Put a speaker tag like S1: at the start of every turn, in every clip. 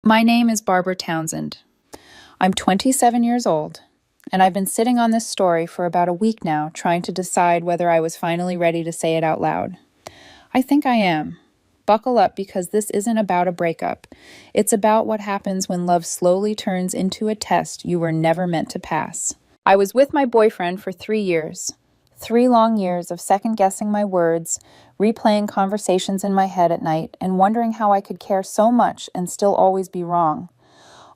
S1: My name is Barbara Townsend. I'm 27 years old, and I've been sitting on this story for about a week now, trying to decide whether I was finally ready to say it out loud. I think I am. Buckle up, because this isn't about a breakup. It's about what happens when love slowly turns into a test you were never meant to pass. I was with my boyfriend for 3 years. 3 long years of second-guessing my words, replaying conversations in my head at night, and wondering how I could care so much and still always be wrong.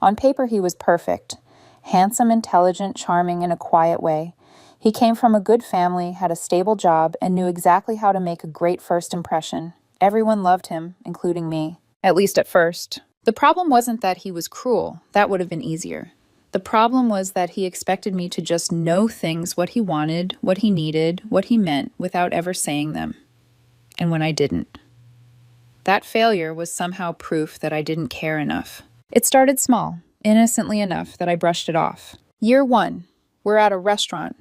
S1: On paper, he was perfect. Handsome, intelligent, charming in a quiet way. He came from a good family, had a stable job, and knew exactly how to make a great first impression. Everyone loved him, including me. At least at first. The problem wasn't that he was cruel. That would have been easier. The problem was that he expected me to just know things, what he wanted, what he needed, what he meant, without ever saying them. And when I didn't. That failure was somehow proof that I didn't care enough. It started small, innocently enough that I brushed it off. Year 1, we're at a restaurant.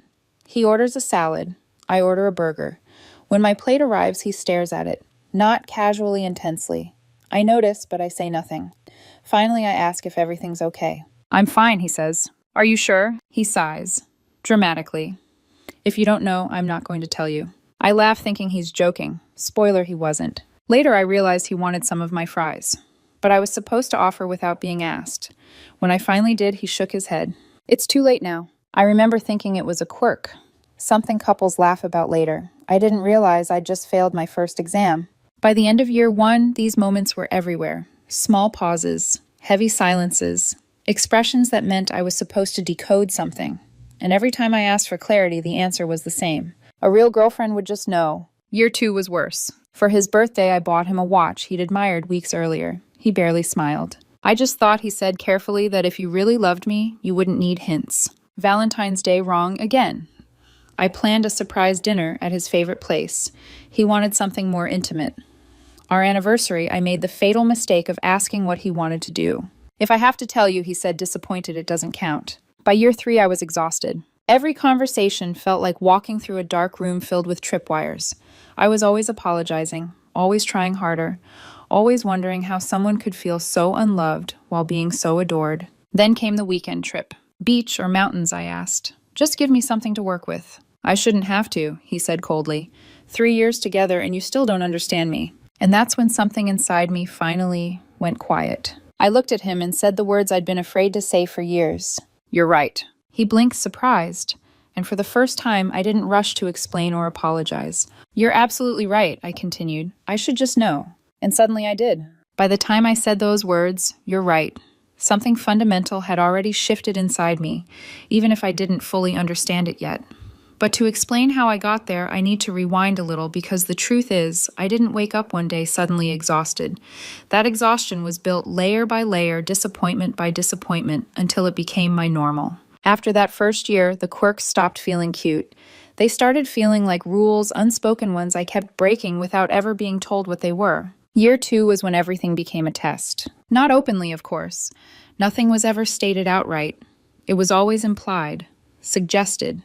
S1: He orders a salad. I order a burger. When my plate arrives, he stares at it, not casually, intensely. I notice, but I say nothing. Finally, I ask if everything's okay. I'm fine, he says. Are you sure? He sighs, dramatically. If you don't know, I'm not going to tell you. I laugh, thinking he's joking. Spoiler, he wasn't. Later, I realized he wanted some of my fries. But I was supposed to offer without being asked. When I finally did, he shook his head. It's too late now. I remember thinking it was a quirk, something couples laugh about later. I didn't realize I'd just failed my first exam. By the end of year 1, these moments were everywhere. Small pauses, heavy silences, expressions that meant I was supposed to decode something. And every time I asked for clarity, the answer was the same. A real girlfriend would just know. Year 2 was worse. For his birthday, I bought him a watch he'd admired weeks earlier. He barely smiled. I just thought he said carefully that if you really loved me, you wouldn't need hints. Valentine's Day wrong again. I planned a surprise dinner at his favorite place. He wanted something more intimate. Our anniversary, I made the fatal mistake of asking what he wanted to do. If I have to tell you, he said, disappointed, it doesn't count. By year 3, I was exhausted. Every conversation felt like walking through a dark room filled with tripwires. I was always apologizing, always trying harder, always wondering how someone could feel so unloved while being so adored. Then came the weekend trip. Beach or mountains, I asked. Just give me something to work with. I shouldn't have to, he said coldly. 3 years together and you still don't understand me. And that's when something inside me finally went quiet. I looked at him and said the words I'd been afraid to say for years. You're right. He blinked, surprised. And for the first time, I didn't rush to explain or apologize. You're absolutely right, I continued. I should just know. And suddenly I did. By the time I said those words, you're right, something fundamental had already shifted inside me, even if I didn't fully understand it yet. But to explain how I got there, I need to rewind a little, because the truth is, I didn't wake up one day suddenly exhausted. That exhaustion was built layer by layer, disappointment by disappointment, until it became my normal. After that first year, the quirks stopped feeling cute. They started feeling like rules, unspoken ones I kept breaking without ever being told what they were. Year 2 was when everything became a test. Not openly, of course. Nothing was ever stated outright. It was always implied, suggested,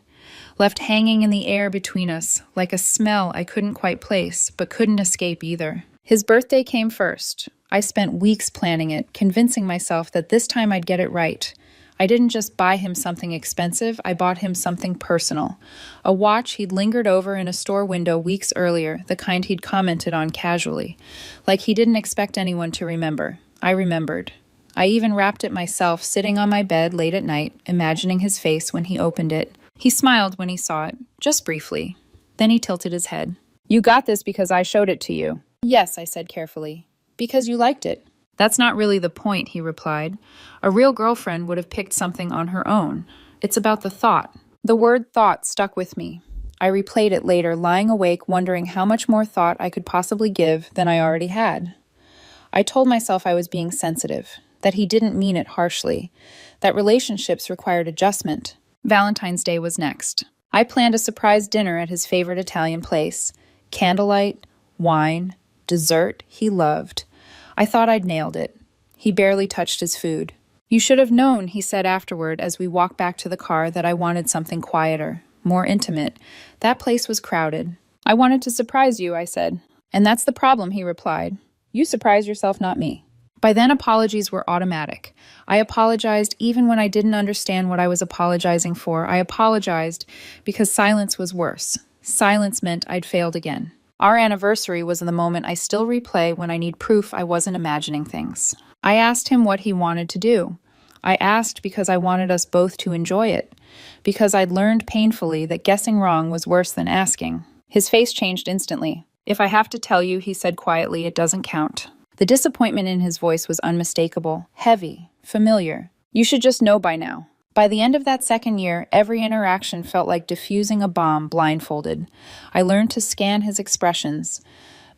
S1: left hanging in the air between us, like a smell I couldn't quite place, but couldn't escape either. His birthday came first. I spent weeks planning it, convincing myself that this time I'd get it right. I didn't just buy him something expensive, I bought him something personal. A watch he'd lingered over in a store window weeks earlier, the kind he'd commented on casually. Like he didn't expect anyone to remember. I remembered. I even wrapped it myself, sitting on my bed late at night, imagining his face when he opened it. He smiled when he saw it, just briefly. Then he tilted his head. You got this because I showed it to you. Yes, I said carefully. Because you liked it. That's not really the point, he replied. A real girlfriend would have picked something on her own. It's about the thought. The word thought stuck with me. I replayed it later, lying awake, wondering how much more thought I could possibly give than I already had. I told myself I was being sensitive, that he didn't mean it harshly, that relationships required adjustment. Valentine's Day was next. I planned a surprise dinner at his favorite Italian place. Candlelight, wine, dessert he loved. I thought I'd nailed it. He barely touched his food. You should have known, he said afterward as we walked back to the car, that I wanted something quieter, more intimate. That place was crowded. I wanted to surprise you, I said. And that's the problem, he replied. You surprise yourself, not me. By then, apologies were automatic. I apologized even when I didn't understand what I was apologizing for. I apologized because silence was worse. Silence meant I'd failed again. Our anniversary was the moment I still replay when I need proof I wasn't imagining things. I asked him what he wanted to do. I asked because I wanted us both to enjoy it, because I'd learned painfully that guessing wrong was worse than asking. His face changed instantly. "If I have to tell you," he said quietly, "it doesn't count." The disappointment in his voice was unmistakable, heavy, familiar. "You should just know by now." By the end of that second year, every interaction felt like defusing a bomb blindfolded. I learned to scan his expressions,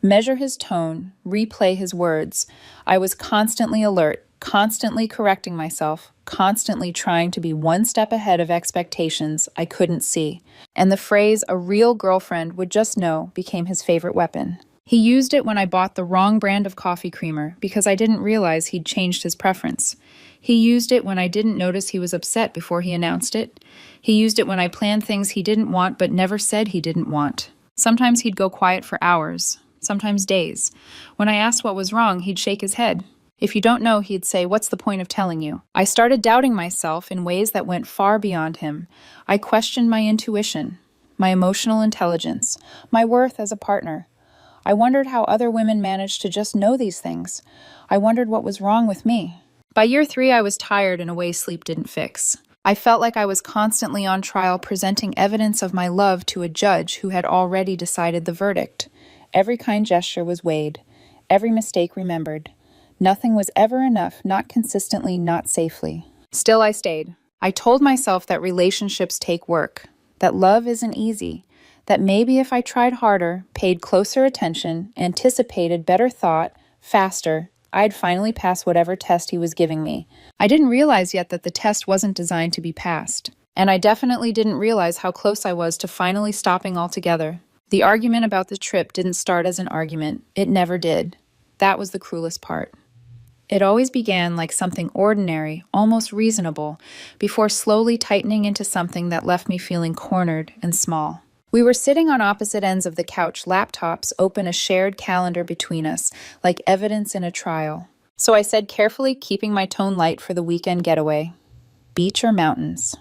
S1: measure his tone, replay his words. I was constantly alert, constantly correcting myself, constantly trying to be one step ahead of expectations I couldn't see. And the phrase, "a real girlfriend would just know," became his favorite weapon. He used it when I bought the wrong brand of coffee creamer because I didn't realize he'd changed his preference. He used it when I didn't notice he was upset before he announced it. He used it when I planned things he didn't want but never said he didn't want. Sometimes he'd go quiet for hours, sometimes days. When I asked what was wrong, he'd shake his head. If you don't know, he'd say, "What's the point of telling you?" I started doubting myself in ways that went far beyond him. I questioned my intuition, my emotional intelligence, my worth as a partner. I wondered how other women managed to just know these things. I wondered what was wrong with me. By year 3, I was tired in a way sleep didn't fix. I felt like I was constantly on trial presenting evidence of my love to a judge who had already decided the verdict. Every kind gesture was weighed, every mistake remembered. Nothing was ever enough, not consistently, not safely. Still, I stayed. I told myself that relationships take work, that love isn't easy, that maybe if I tried harder, paid closer attention, anticipated better thought, faster, I'd finally pass whatever test he was giving me. I didn't realize yet that the test wasn't designed to be passed. And I definitely didn't realize how close I was to finally stopping altogether. The argument about the trip didn't start as an argument. It never did. That was the cruelest part. It always began like something ordinary, almost reasonable, before slowly tightening into something that left me feeling cornered and small. We were sitting on opposite ends of the couch, laptops open, a shared calendar between us, like evidence in a trial. So I said carefully, keeping my tone light for the weekend getaway, "Beach or mountains?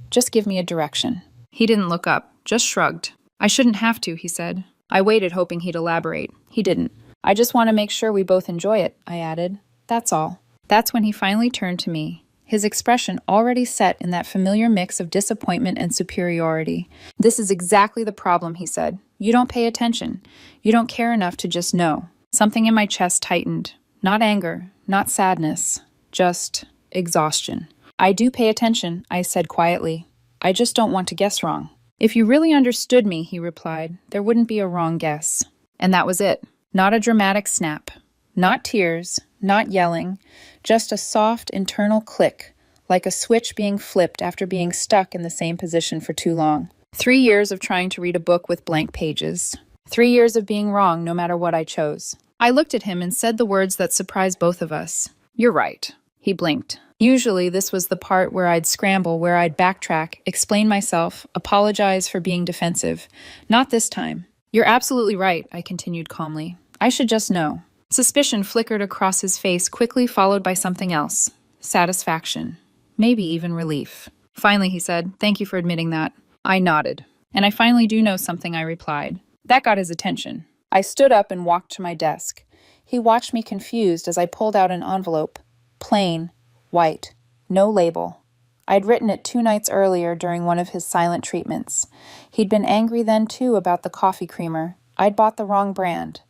S1: Just give me a direction." He didn't look up, just shrugged. "I shouldn't have to," he said. I waited, hoping he'd elaborate. He didn't. "I just want to make sure we both enjoy it," I added. "That's all." That's when he finally turned to me, his expression already set in that familiar mix of disappointment and superiority. "This is exactly the problem," he said. "You don't pay attention. You don't care enough to just know." Something in my chest tightened. Not anger, not sadness, just exhaustion. "I do pay attention," I said quietly. "I just don't want to guess wrong." "If you really understood me," he replied, "there wouldn't be a wrong guess." And that was it. Not a dramatic snap. Not tears, not yelling, just a soft internal click, like a switch being flipped after being stuck in the same position for too long. 3 years of trying to read a book with blank pages. 3 years of being wrong no matter what I chose. I looked at him and said the words that surprised both of us. "You're right." He blinked. Usually this was the part where I'd scramble, where I'd backtrack, explain myself, apologize for being defensive. Not this time. "You're absolutely right," I continued calmly. "I should just know." Suspicion flickered across his face, quickly followed by something else. Satisfaction. Maybe even relief. Finally, he said, "Thank you for admitting that." I nodded. "And I finally do know something," I replied. That got his attention. I stood up and walked to my desk. He watched me confused as I pulled out an envelope. Plain, white, no label. I'd written it 2 nights earlier during one of his silent treatments. He'd been angry then too about the coffee creamer. I'd bought the wrong brand.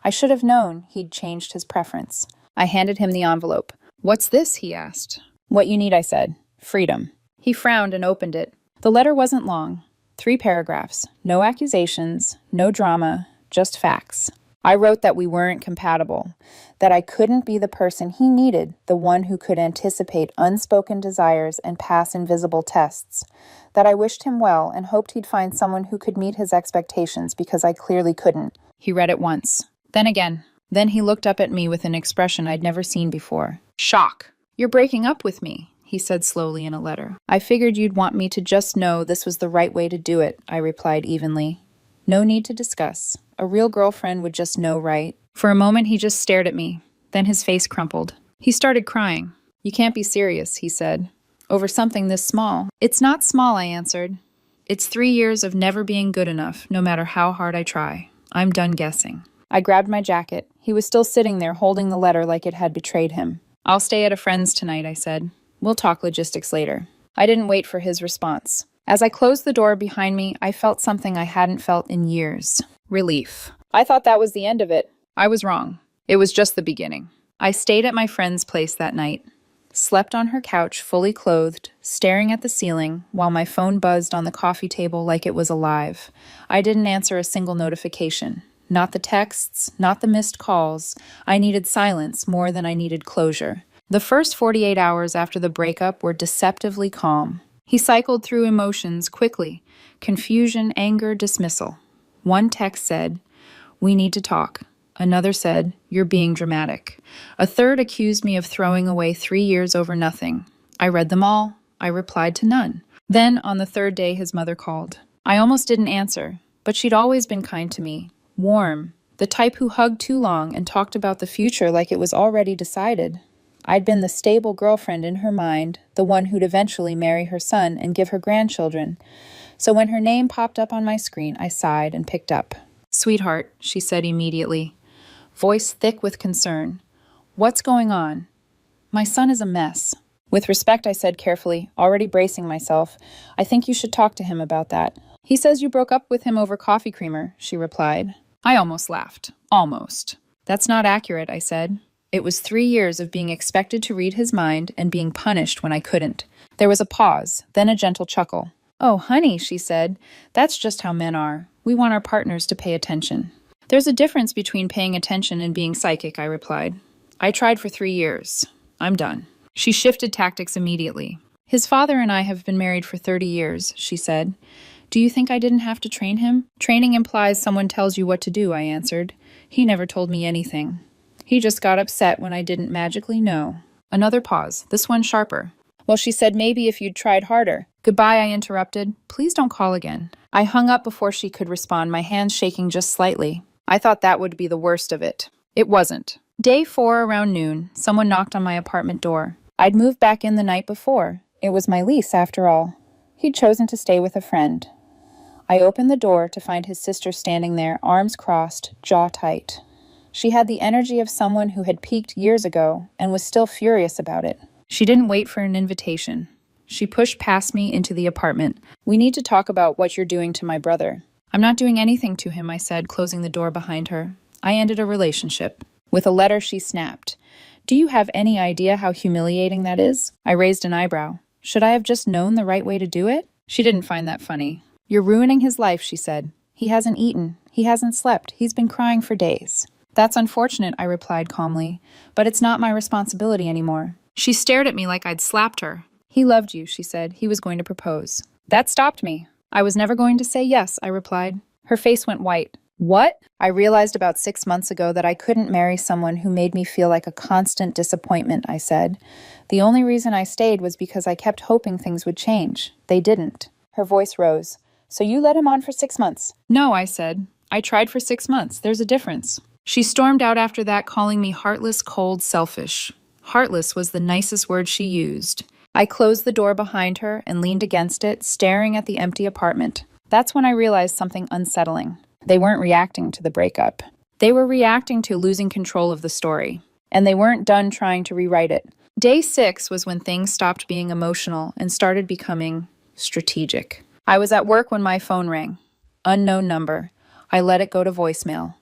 S1: I should have known he'd changed his preference. I handed him the envelope. "What's this?" he asked. "What you need," I said. "Freedom." He frowned and opened it. The letter wasn't long. 3 paragraphs. No accusations, no drama, just facts. I wrote that we weren't compatible, that I couldn't be the person he needed, the one who could anticipate unspoken desires and pass invisible tests, that I wished him well and hoped he'd find someone who could meet his expectations because I clearly couldn't. He read it once. Then again. Then he looked up at me with an expression I'd never seen before. Shock. "You're breaking up with me," he said slowly in a letter. "I figured you'd want me to just know this was the right way to do it," I replied evenly. "No need to discuss. A real girlfriend would just know, right?" For a moment he just stared at me. Then his face crumpled. He started crying. "You can't be serious," he said. "Over something this small." "It's not small," I answered. "It's 3 years of never being good enough, no matter how hard I try. I'm done guessing." I grabbed my jacket. He was still sitting there holding the letter like it had betrayed him. "I'll stay at a friend's tonight," I said. "We'll talk logistics later." I didn't wait for his response. As I closed the door behind me, I felt something I hadn't felt in years. Relief. I thought that was the end of it. I was wrong. It was just the beginning. I stayed at my friend's place that night, slept on her couch fully clothed, staring at the ceiling while my phone buzzed on the coffee table like it was alive. I didn't answer a single notification. Not the texts, not the missed calls. I needed silence more than I needed closure. The first 48 hours after the breakup were deceptively calm. He cycled through emotions quickly: confusion, anger, dismissal. One text said, "We need to talk." Another said, "You're being dramatic." A third accused me of throwing away 3 years over nothing. I read them all. I replied to none. Then, on the third day, his mother called. I almost didn't answer, but she'd always been kind to me. Warm. The type who hugged too long and talked about the future like it was already decided. I'd been the stable girlfriend in her mind, the one who'd eventually marry her son and give her grandchildren. So when her name popped up on my screen, I sighed and picked up. "Sweetheart," she said immediately, voice thick with concern. "What's going on?" "My son is a mess." With respect, I said carefully, already bracing myself, "I think you should talk to him about that." "He says you broke up with him over coffee creamer," she replied. I almost laughed. Almost. "That's not accurate," I said. It was 3 years of being expected to read his mind and being punished when I couldn't. There was a pause, then a gentle chuckle. "Oh, honey," she said, "that's just how men are. We want our partners to pay attention." "There's a difference between paying attention and being psychic," I replied. "I tried for 3 years. I'm done." She shifted tactics immediately. "His father and I have been married for 30 years, she said. "Do you think I didn't have to train him?" "Training implies someone tells you what to do," I answered. "He never told me anything. He just got upset when I didn't magically know." Another pause, this one sharper. "Well, she said maybe if you'd tried harder." "Goodbye," I interrupted. "Please don't call again." I hung up before she could respond, my hands shaking just slightly. I thought that would be the worst of it. It wasn't. Day 4, around noon, someone knocked on my apartment door. I'd moved back in the night before. It was my lease, after all. He'd chosen to stay with a friend. I opened the door to find his sister standing there, arms crossed, jaw tight. She had the energy of someone who had peaked years ago and was still furious about it. She didn't wait for an invitation. She pushed past me into the apartment. "We need to talk about what you're doing to my brother." "I'm not doing anything to him," I said, closing the door behind her. "I ended a relationship." With a letter, she snapped. "Do you have any idea how humiliating that is?" I raised an eyebrow. Should I have just known the right way to do it? She didn't find that funny. "You're ruining his life," she said. "He hasn't eaten. He hasn't slept. He's been crying for days." "That's unfortunate," I replied calmly, "but it's not my responsibility anymore." She stared at me like I'd slapped her. "He loved you," she said. "He was going to propose." That stopped me. "I was never going to say yes," I replied. Her face went white. "What?" I realized about 6 months ago that I couldn't marry someone who made me feel like a constant disappointment, I said. The only reason I stayed was because I kept hoping things would change. They didn't. Her voice rose. "So you led him on for 6 months?" "No," I said. "I tried for 6 months. There's a difference." She stormed out after that, calling me heartless, cold, selfish. Heartless was the nicest word she used. I closed the door behind her and leaned against it, staring at the empty apartment. That's when I realized something unsettling. They weren't reacting to the breakup. They were reacting to losing control of the story. And they weren't done trying to rewrite it. Day 6 was when things stopped being emotional and started becoming strategic. I was at work when my phone rang. Unknown number. I let it go to voicemail.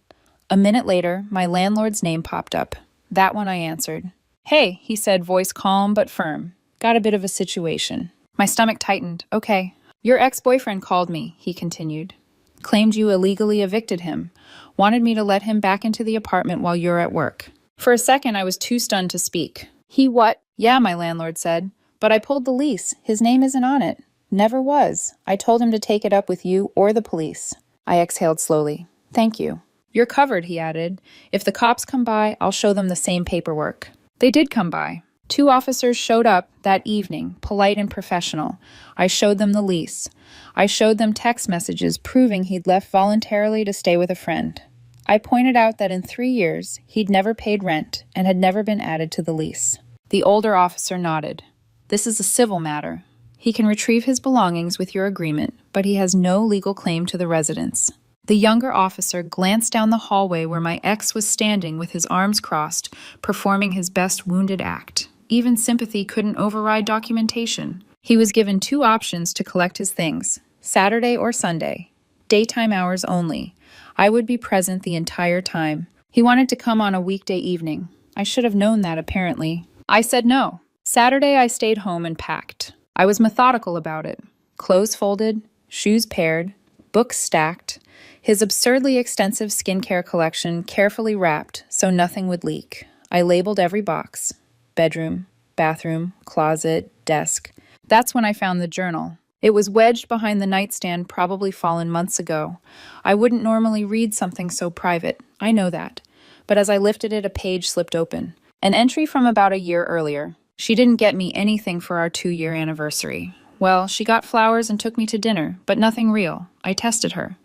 S1: A minute later, my landlord's name popped up. That one I answered. "Hey," he said, voice calm but firm. "Got a bit of a situation." My stomach tightened. "Okay." "Your ex-boyfriend called me," he continued. "Claimed you illegally evicted him. Wanted me to let him back into the apartment while you're at work." For a second, I was too stunned to speak. "He what?" "Yeah," my landlord said. "But I pulled the lease. His name isn't on it. Never was. I told him to take it up with you or the police." I exhaled slowly. "Thank you." "You're covered," he added. "If the cops come by, I'll show them the same paperwork." They did come by. 2 officers showed up that evening, polite and professional. I showed them the lease. I showed them text messages proving he'd left voluntarily to stay with a friend. I pointed out that in 3 years, he'd never paid rent and had never been added to the lease. The older officer nodded. This is a civil matter. He can retrieve his belongings with your agreement, but he has no legal claim to the residence. The younger officer glanced down the hallway where my ex was standing with his arms crossed, performing his best wounded act. Even sympathy couldn't override documentation. He was given 2 options to collect his things, Saturday or Sunday. Daytime hours only. I would be present the entire time. He wanted to come on a weekday evening. I should have known that, apparently. I said no. Saturday, I stayed home and packed. I was methodical about it. Clothes folded, shoes paired, books stacked, his absurdly extensive skincare collection carefully wrapped so nothing would leak. I labeled every box. Bedroom, bathroom, closet, desk. That's when I found the journal. It was wedged behind the nightstand, probably fallen months ago. I wouldn't normally read something so private. I know that. But as I lifted it, a page slipped open. An entry from about a year earlier. She didn't get me anything for our 2-year anniversary. Well, she got flowers and took me to dinner, but nothing real. I tested her.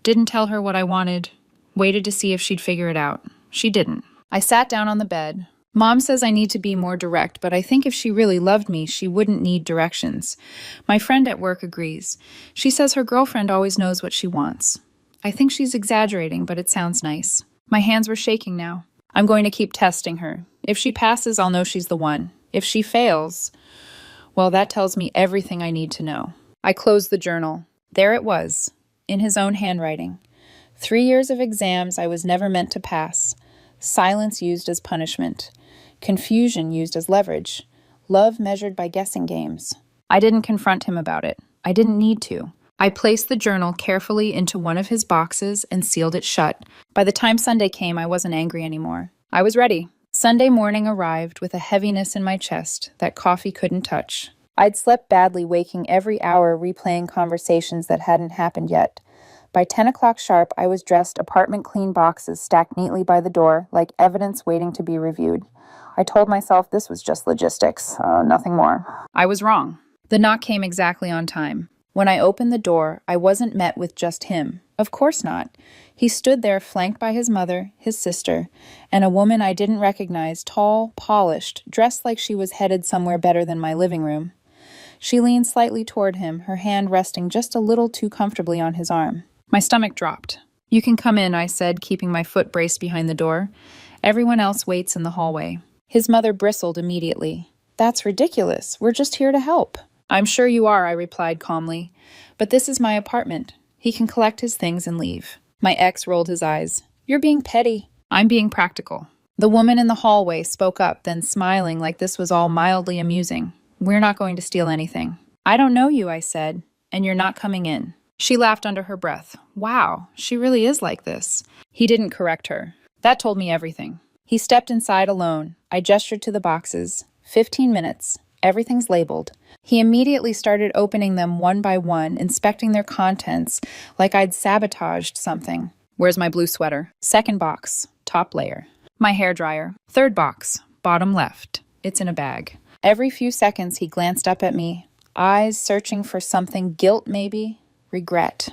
S1: Didn't tell her what I wanted. Waited to see if she'd figure it out. She didn't. I sat down on the bed. Mom says I need to be more direct, but I think if she really loved me, she wouldn't need directions. My friend at work agrees. She says her girlfriend always knows what she wants. I think she's exaggerating, but it sounds nice. My hands were shaking now. I'm going to keep testing her. If she passes, I'll know she's the one. If she fails, well, that tells me everything I need to know. I closed the journal. There it was, in his own handwriting. 3 years of exams I was never meant to pass. Silence used as punishment. Confusion used as leverage. Love measured by guessing games. I didn't confront him about it. I didn't need to. I placed the journal carefully into one of his boxes and sealed it shut. By the time Sunday came, I wasn't angry anymore. I was ready. Sunday morning arrived with a heaviness in my chest that coffee couldn't touch. I'd slept badly, waking every hour replaying conversations that hadn't happened yet. By 10 o'clock sharp, I was dressed, apartment clean boxes stacked neatly by the door, like evidence waiting to be reviewed. I told myself this was just logistics, nothing more. I was wrong. The knock came exactly on time. When I opened the door, I wasn't met with just him. Of course not. He stood there flanked by his mother, his sister, and a woman I didn't recognize, tall, polished, dressed like she was headed somewhere better than my living room. She leaned slightly toward him, her hand resting just a little too comfortably on his arm. My stomach dropped. "You can come in," I said, keeping my foot braced behind the door. "Everyone else waits in the hallway." His mother bristled immediately. "That's ridiculous. We're just here to help." "I'm sure you are," I replied calmly. "But this is my apartment. He can collect his things and leave." My ex rolled his eyes. "You're being petty." "I'm being practical." The woman in the hallway spoke up, then smiling like this was all mildly amusing. "We're not going to steal anything." "I don't know you," I said, "and you're not coming in." She laughed under her breath. Wow, she really is like this. He didn't correct her. That told me everything. He stepped inside alone. I gestured to the boxes. 15 minutes. Everything's labeled. He immediately started opening them one by one, inspecting their contents like I'd sabotaged something. "Where's my blue sweater?" "Second box, top layer." "My hairdryer." "Third box, bottom left. It's in a bag." Every few seconds he glanced up at me, eyes searching for something, guilt maybe, regret.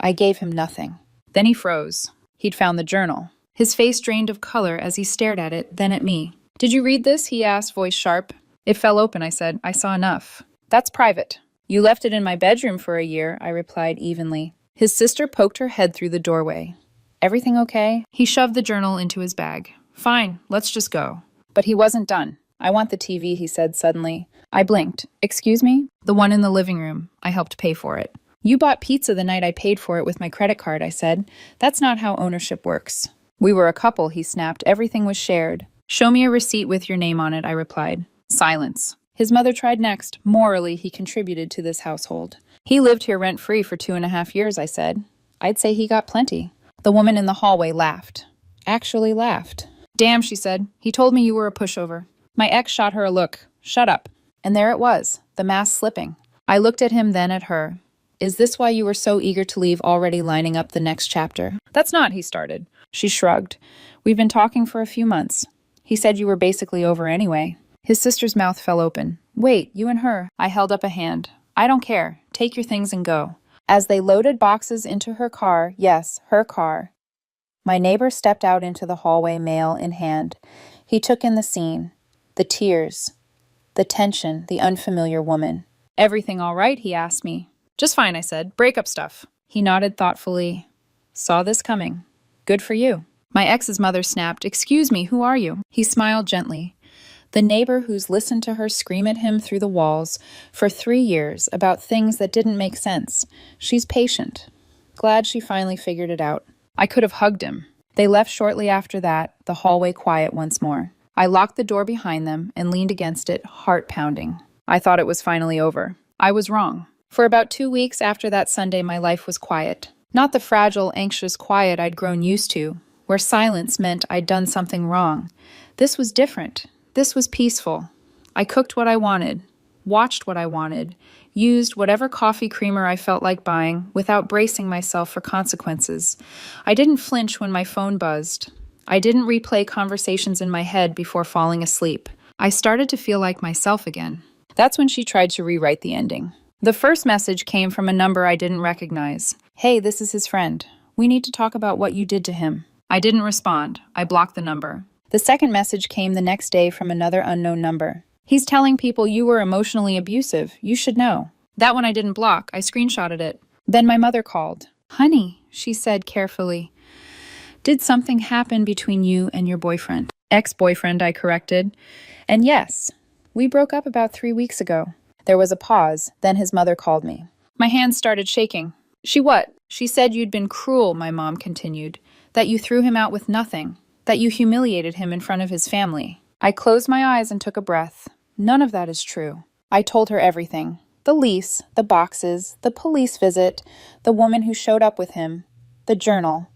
S1: I gave him nothing. Then he froze. He'd found the journal. His face drained of color as he stared at it, then at me. "Did you read this?" he asked, voice sharp. "It fell open," I said. "I saw enough." "That's private." "You left it in my bedroom for a year," I replied evenly. His sister poked her head through the doorway. "Everything okay?" He shoved the journal into his bag. "Fine, let's just go." But he wasn't done. "I want the TV," he said suddenly. I blinked. "Excuse me?" "The one in the living room. I helped pay for it." "You bought pizza the night I paid for it with my credit card," I said. "That's not how ownership works." "We were a couple," he snapped. "Everything was shared." "Show me a receipt with your name on it," I replied. Silence. His mother tried next. Morally, he contributed to this household. "He lived here rent-free for 2.5 years," I said. "I'd say he got plenty." The woman in the hallway laughed. Actually laughed. "Damn," she said. "He told me you were a pushover." My ex shot her a look. "Shut up." And there it was, the mask slipping. I looked at him, then at her. "Is this why you were so eager to leave, already lining up the next chapter?" "That's not," he started. She shrugged. "We've been talking for a few months. He said you were basically over anyway." His sister's mouth fell open. "Wait, you and her." I held up a hand. "I don't care. Take your things and go." As they loaded boxes into her car, yes, her car, My neighbor stepped out into the hallway, mail in hand. He took in the scene, the tears, the tension, the unfamiliar woman. "Everything all right?" he asked me. "Just fine," I said. "Breakup stuff." He nodded thoughtfully. "Saw this coming. Good for you." My ex's mother snapped, "Excuse me, who are you?" He smiled gently. "The neighbor who's listened to her scream at him through the walls for 3 years about things that didn't make sense. She's patient. Glad she finally figured it out." I could have hugged him. They left shortly after that, the hallway quiet once more. I locked the door behind them and leaned against it, heart pounding. I thought it was finally over. I was wrong. For about 2 weeks after that Sunday, my life was quiet. Not the fragile, anxious quiet I'd grown used to, where silence meant I'd done something wrong. This was different. This was peaceful. I cooked what I wanted, watched what I wanted, used whatever coffee creamer I felt like buying without bracing myself for consequences. I didn't flinch when my phone buzzed. I didn't replay conversations in my head before falling asleep. I started to feel like myself again. That's when she tried to rewrite the ending. The first message came from a number I didn't recognize. "Hey, this is his friend. We need to talk about what you did to him." I didn't respond. I blocked the number. The second message came the next day from another unknown number. "He's telling people you were emotionally abusive. You should know." That one I didn't block. I screenshotted it. Then my mother called. "Honey," she said carefully, "did something happen between you and your boyfriend?" "Ex-boyfriend," I corrected. "And yes, we broke up about 3 weeks ago." There was a pause, then his mother called me. My hands started shaking. "She what?" "She said you'd been cruel," my mom continued, "that you threw him out with nothing, that you humiliated him in front of his family." I closed my eyes and took a breath. None of that is true. I told her everything. The lease, the boxes, the police visit, the woman who showed up with him, the journal.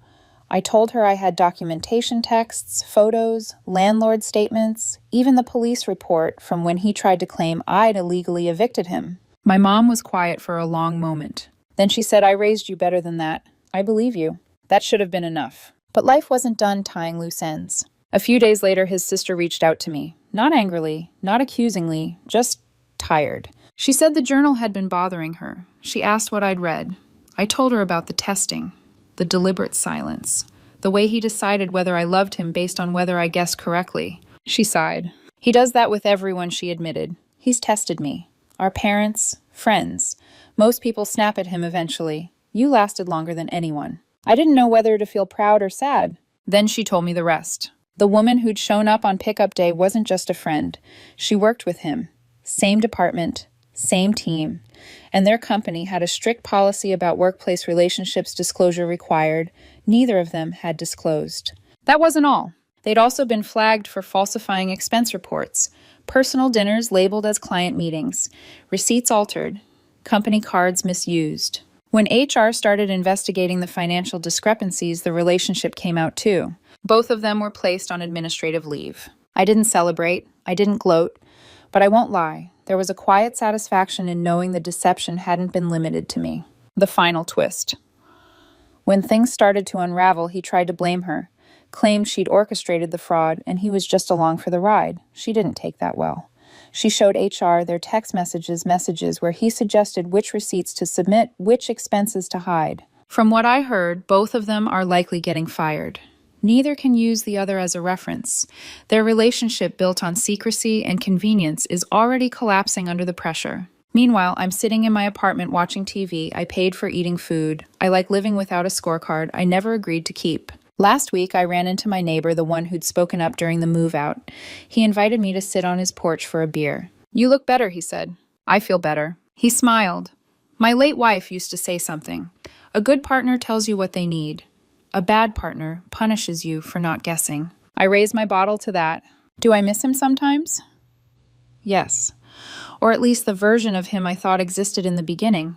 S1: I told her I had documentation texts, photos, landlord statements, even the police report from when he tried to claim I'd illegally evicted him. My mom was quiet for a long moment. Then she said, "I raised you better than that. I believe you." That should have been enough. But life wasn't done tying loose ends. A few days later, his sister reached out to me. Not angrily, not accusingly, just tired. She said the journal had been bothering her. She asked what I'd read. I told her about the testing, the deliberate silence, the way he decided whether I loved him based on whether I guessed correctly. She sighed. "He does that with everyone," she admitted. "He's tested me. Our parents, friends. Most people snap at him eventually. You lasted longer than anyone." I didn't know whether to feel proud or sad. Then she told me the rest. The woman who'd shown up on pickup day wasn't just a friend. She worked with him. Same department, same team. And their company had a strict policy about workplace relationships disclosure required. Neither of them had disclosed. That wasn't all. They'd also been flagged for falsifying expense reports, personal dinners labeled as client meetings, receipts altered, company cards misused. When HR started investigating the financial discrepancies, the relationship came out too. Both of them were placed on administrative leave. I didn't celebrate, I didn't gloat, but I won't lie, there was a quiet satisfaction in knowing the deception hadn't been limited to me. The final twist. When things started to unravel, he tried to blame her, claimed she'd orchestrated the fraud, and he was just along for the ride. She didn't take that well. She showed HR their text messages where he suggested which receipts to submit, which expenses to hide. From what I heard, both of them are likely getting fired. Neither can use the other as a reference. Their relationship, built on secrecy and convenience, is already collapsing under the pressure. Meanwhile, I'm sitting in my apartment watching TV. I paid for eating food. I like living without a scorecard I never agreed to keep. Last week, I ran into my neighbor, the one who'd spoken up during the move out. He invited me to sit on his porch for a beer. "You look better," he said. "I feel better." He smiled. "My late wife used to say something. A good partner tells you what they need. A bad partner punishes you for not guessing." I raised my bottle to that. Do I miss him sometimes? Yes. Or at least the version of him I thought existed in the beginning.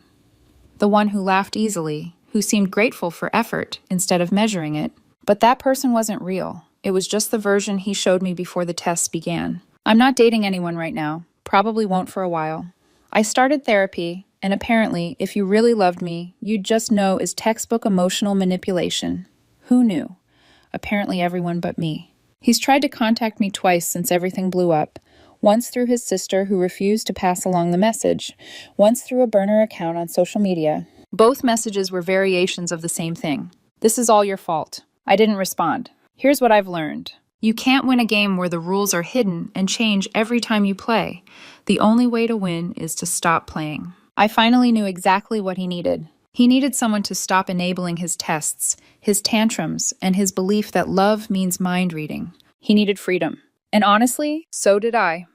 S1: The one who laughed easily, who seemed grateful for effort instead of measuring it. But that person wasn't real. It was just the version he showed me before the tests began. I'm not dating anyone right now. Probably won't for a while. I started therapy, and apparently, if you really loved me, you'd just know is textbook emotional manipulation. Who knew? Apparently everyone but me. He's tried to contact me twice since everything blew up. Once through his sister, who refused to pass along the message. Once through a burner account on social media. Both messages were variations of the same thing. "This is all your fault. I didn't respond. Here's what I've learned. You can't win a game where the rules are hidden and change every time you play. The only way to win is to stop playing. I finally knew exactly what he needed. He needed someone to stop enabling his tests, his tantrums, and his belief that love means mind reading. He needed freedom. And honestly, so did I.